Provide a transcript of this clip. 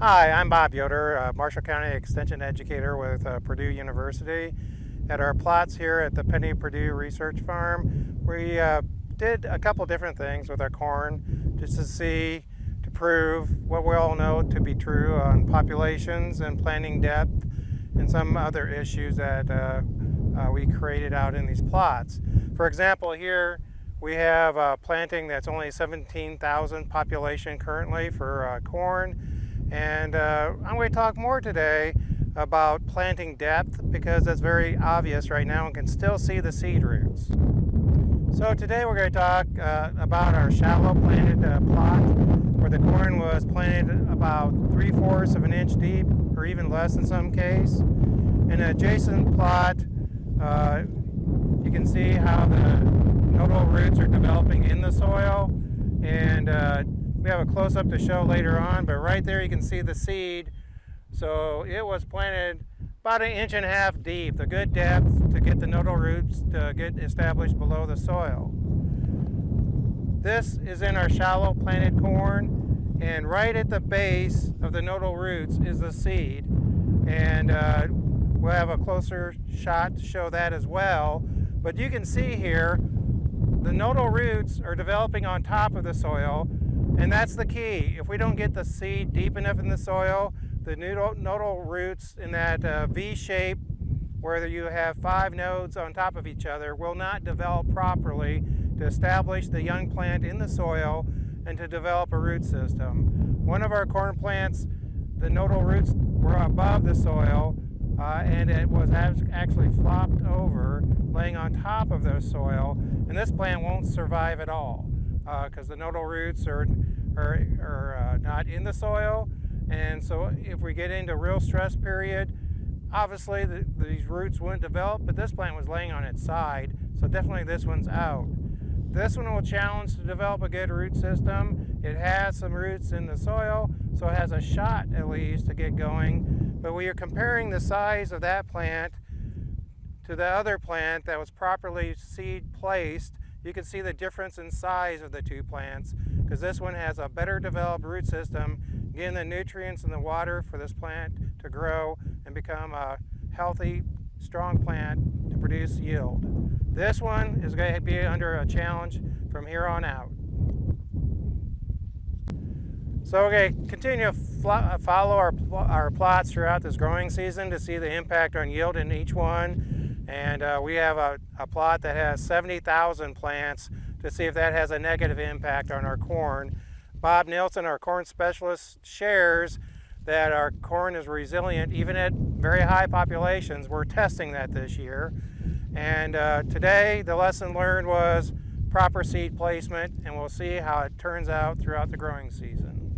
Hi, I'm Bob Yoder, Marshall County Extension Educator with Purdue University. At our plots here at the Penny Purdue Research Farm, we did a couple different things with our corn just to prove what we all know to be true on populations and planting depth and some other issues that we created out in these plots. For example, here we have a planting that's only 17,000 population currently for corn. And I'm going to talk more today about planting depth because that's very obvious right now and can still see the seed roots. So today we're going to talk about our shallow planted plot where the corn was planted about 3/4 of an inch deep or even less in some case. In an adjacent plot, you can see how the nodal roots are developing in the soil, and we have a close-up to show later on, but right there you can see the seed. So it was planted about 1.5 inches deep, the good depth to get the nodal roots to get established below the soil. This is in our shallow planted corn, and right at the base of the nodal roots is the seed. And we'll have a closer shot to show that as well. But you can see here, the nodal roots are developing on top of the soil. And that's the key. If we don't get the seed deep enough in the soil, the nodal roots in that V shape, where you have 5 nodes on top of each other, will not develop properly to establish the young plant in the soil and to develop a root system. One of our corn plants, the nodal roots were above the soil, and it was actually flopped over, laying on top of the soil, and this plant won't survive at all. Because the nodal roots are not in the soil, and so if we get into real stress period, obviously these roots wouldn't develop, but this plant was laying on its side, so definitely this one's out. This one will challenge to develop a good root system. It has some roots in the soil, so it has a shot at least to get going, but when you're comparing the size of that plant to the other plant that was properly seed placed, you can see the difference in size of the two plants, because this one has a better developed root system, getting the nutrients and the water for this plant to grow and become a healthy, strong plant to produce yield. This one is going to be under a challenge from here on out. So we're going to continue to follow our plots throughout this growing season to see the impact on yield in each one. And we have a plot that has 70,000 plants to see if that has a negative impact on our corn. Bob Nielsen, our corn specialist, shares that our corn is resilient even at very high populations. We're testing that this year. And today the lesson learned was proper seed placement, and we'll see how it turns out throughout the growing season.